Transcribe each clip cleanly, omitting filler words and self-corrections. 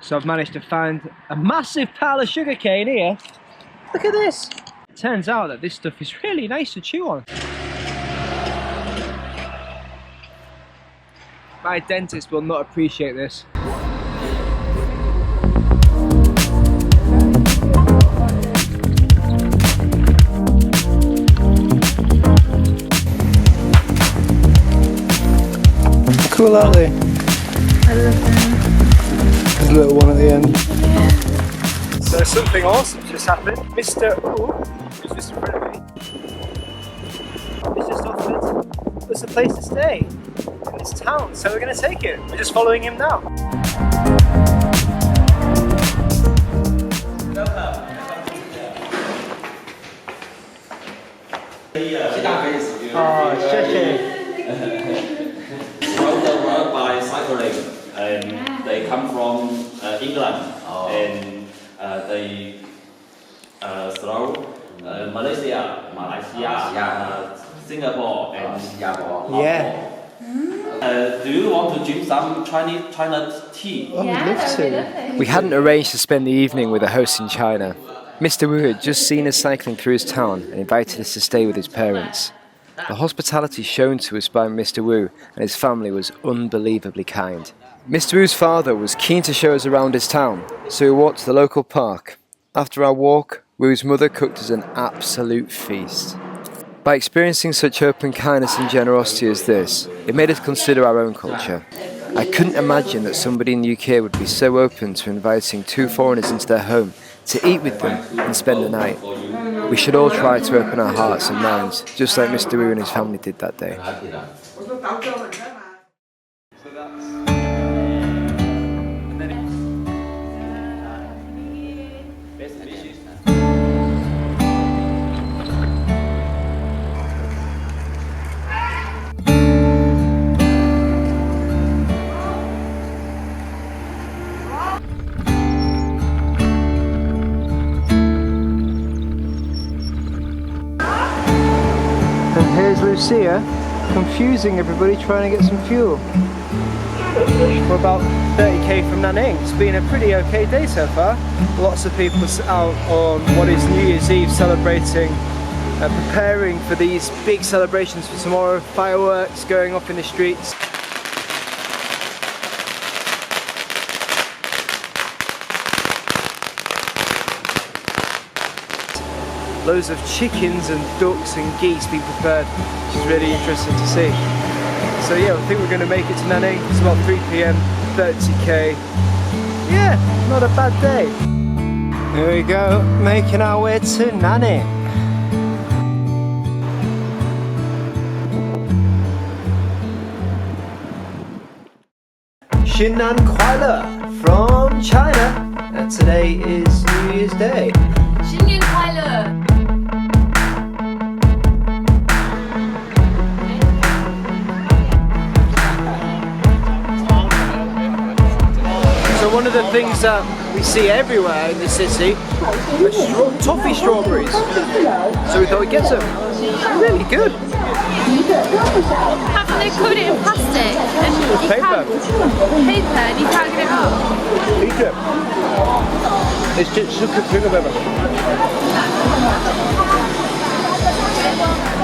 So I've managed to find a massive pile of sugarcane here. Look at this. It turns out that this stuff is really nice to chew on. My dentist will not appreciate this. How cool are they? I love them. There's a little one at the end. So something awesome just happened. Mr. Wu, who's just in front of me, he's just offered us a place to stay in this town, so we're going to take it. We're just following him now. Oh, Around the world by cycling, and they come from England, and they through Malaysia, Singapore, and yeah. Do you want to drink some China tea? Oh, I'd love to. We hadn't arranged to spend the evening with a host in China. Mr. Wu had just seen us cycling through his town and invited us to stay with his parents. The hospitality shown to us by Mr. Wu and his family was unbelievably kind. Mr. Wu's father was keen to show us around his town, so we walked to the local park. After our walk, Wu's mother cooked us an absolute feast. By experiencing such open kindness and generosity as this, it made us consider our own culture. I couldn't imagine that somebody in the UK would be so open to inviting two foreigners into their home to eat with them and spend the night. We should all try to open our hearts and minds, just like Mr. Wu and his family did that day. And here's Lucia, confusing everybody trying to get some fuel. We're about 30k from Nanning. It's been a pretty okay day so far. Lots of people out on what is New Year's Eve celebrating, preparing for these big celebrations for tomorrow. Fireworks going off in the streets. Loads of chickens and ducks and geese being prepared, which is really interesting to see. So yeah, I think we're going to make it to Nanning. It's about 3 PM, 30k. Yeah, not a bad day. Here we go, making our way to Nanning. Xinnan Kuaile from China. And today is New Year's Day. Xinyan Kuaile. So one of the things that we see everywhere in the city are toffee strawberries. So we thought we'd get some. Really good. Haven't they covered it in plastic? And you Paper. Paper and you can't get it off. Eat it. It's just sugar pepper.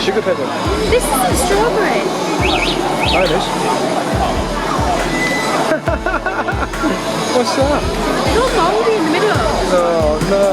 Sugar pepper. This isn't strawberry. Oh, it is. What's that? It's all mouldy in the middle. Oh no.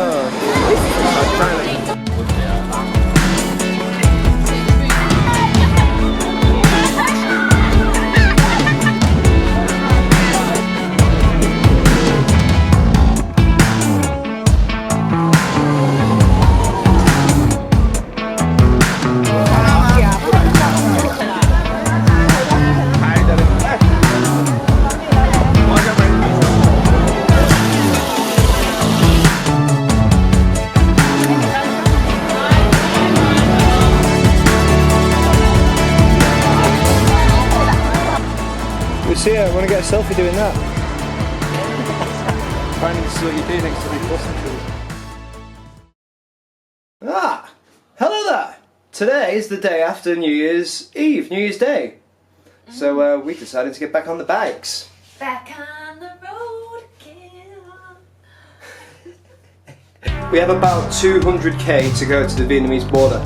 Lucia, I want to get a selfie doing that. Apparently this is what you do next to these blossom trees. Ah! Hello there! Today is the day after New Year's Eve, New Year's Day. So we decided to get back on the bikes. Back on the road again. We have about 200k to go to the Vietnamese border.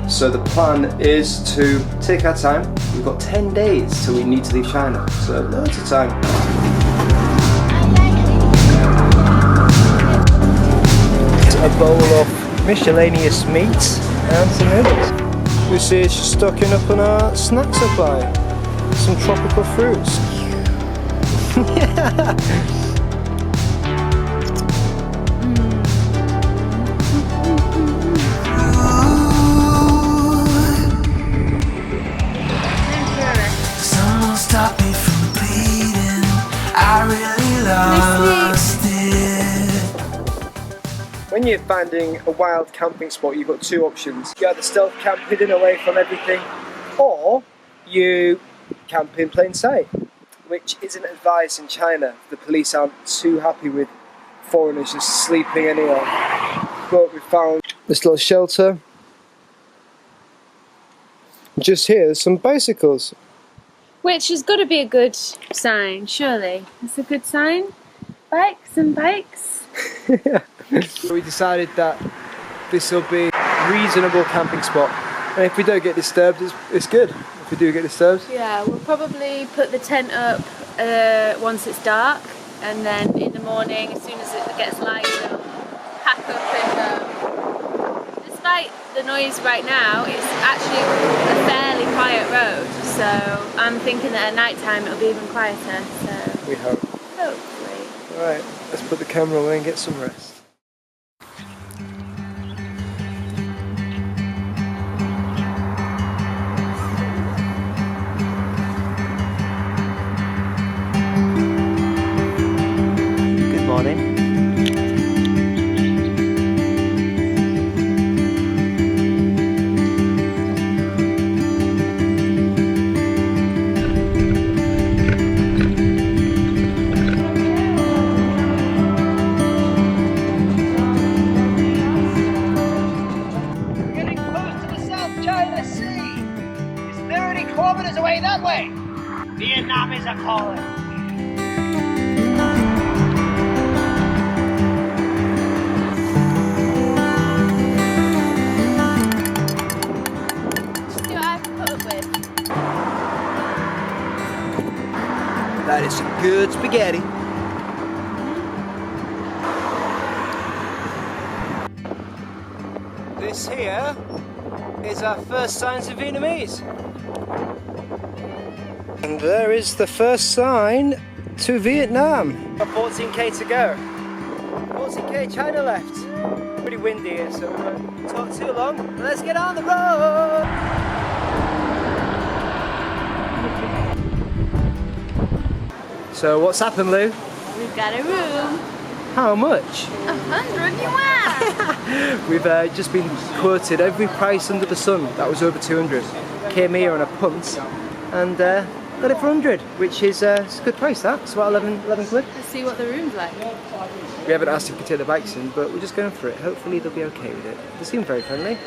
So the plan is to take our time. We've got 10 days till we need to leave China, so loads of time. A bowl of miscellaneous meats and some noodles. Lucy is just stocking up on our snack supply. Some tropical fruits. When you're finding a wild camping spot, you've got two options. You either stealth camp hidden away from everything, or you camp in plain sight, which isn't advised in China. The police aren't too happy with foreigners just sleeping anywhere. But we found this little shelter. Just here, there's some bicycles. Which has got to be a good sign, surely. It's a good sign. Bikes and bikes. We decided that this will be a reasonable camping spot, and if we don't get disturbed, it's good. If we do get disturbed, Yeah, we'll probably put the tent up once it's dark, and then in the morning, as soon as it gets light, we'll pack up and despite the noise right now, it's actually a fairly quiet road, so I'm thinking that at night time it'll be even quieter, so we hope. hopefully. Alright, let's put the camera away and get some rest. Good morning. Kilometers away that way. Vietnam is a calling. See what I can put up with. That is some good spaghetti. This here is our first signs of Vietnamese. And there is the first sign to Vietnam. 14k to go. 14k China left. Pretty windy here, so we won't talk too long. Let's get on the road! So what's happened, Lou? We've got a room. How much? 100 yuan. We've just been quoted every price under the sun. That was over 200. Came here on a punt and got it for 100, which is it's a good price. That it's about 11 quid. Let's see what the room's like. We haven't asked if we can take the bikes in, but we're just going for it. Hopefully they'll be okay with it. They seem very friendly.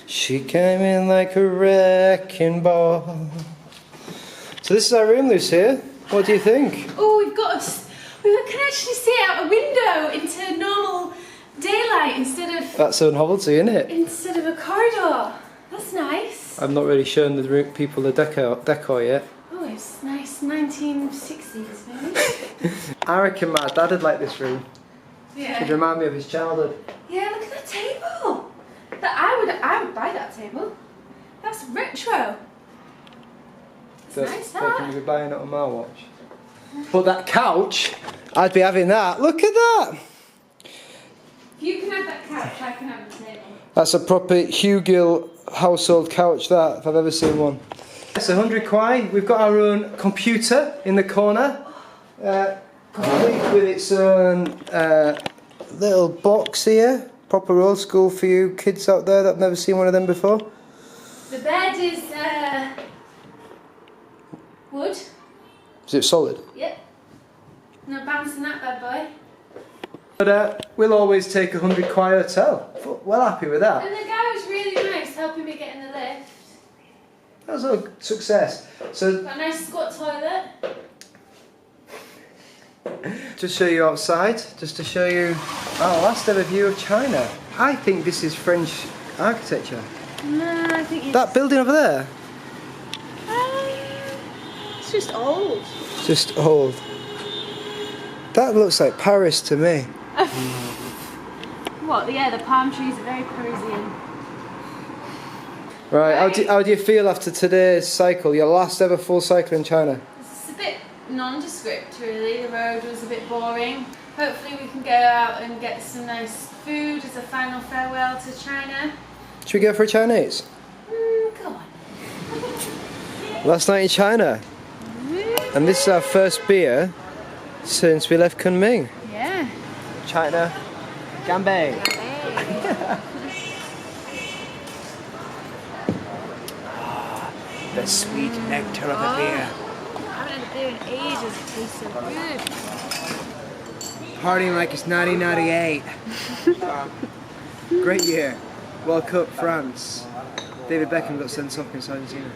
She came in like a wrecking ball. So this is our room, Lucia. What do you think? Oh, we can actually see out a window into normal daylight instead of That's so novelty, isn't it? instead of a corridor. That's nice. I've not really shown the people the decor yet. Oh, it's nice 1960s, maybe. I reckon my dad would like this room. Yeah. It'd remind me of his childhood. Yeah, look at that table. I would buy that table. That's retro. That's nice, Don't think that. you'd be buying it on my watch. But that couch, I'd be having that. Look at that. If you can have that couch, I can have the table. That's a proper Hugh Gill household couch, that, if I've ever seen one. It's 100 kwai. We've got our own computer in the corner, complete with its own little box here. Proper old school for you kids out there that have never seen one of them before. The bed is wood. Is it solid? Yep. No bouncing that bad boy. But we'll always take 100 Kwai Hotel. Well happy with that. And the guy was really nice, helping me get in the lift. That was a success. So Got a nice squat toilet. just show you outside, just to show you our last ever view of China. I think this is French architecture. No, I think it's... That building over there? It's just old. Just old. That looks like Paris to me. What? Yeah, the palm trees are very Parisian. Right, how do you feel after today's cycle, your last ever full cycle in China? It's a bit nondescript really, the road was a bit boring. Hopefully we can go out and get some nice food as a final farewell to China. Should we go for a Chinese? Go on. Last night in China. And this is our first beer since we left Kunming. Yeah. China, Ganbei. The sweet nectar of a beer. I haven't had a beer in ages, it tastes so good. Partying like it's 1998. Great year. World Cup, France. David Beckham got sent off in Argentina.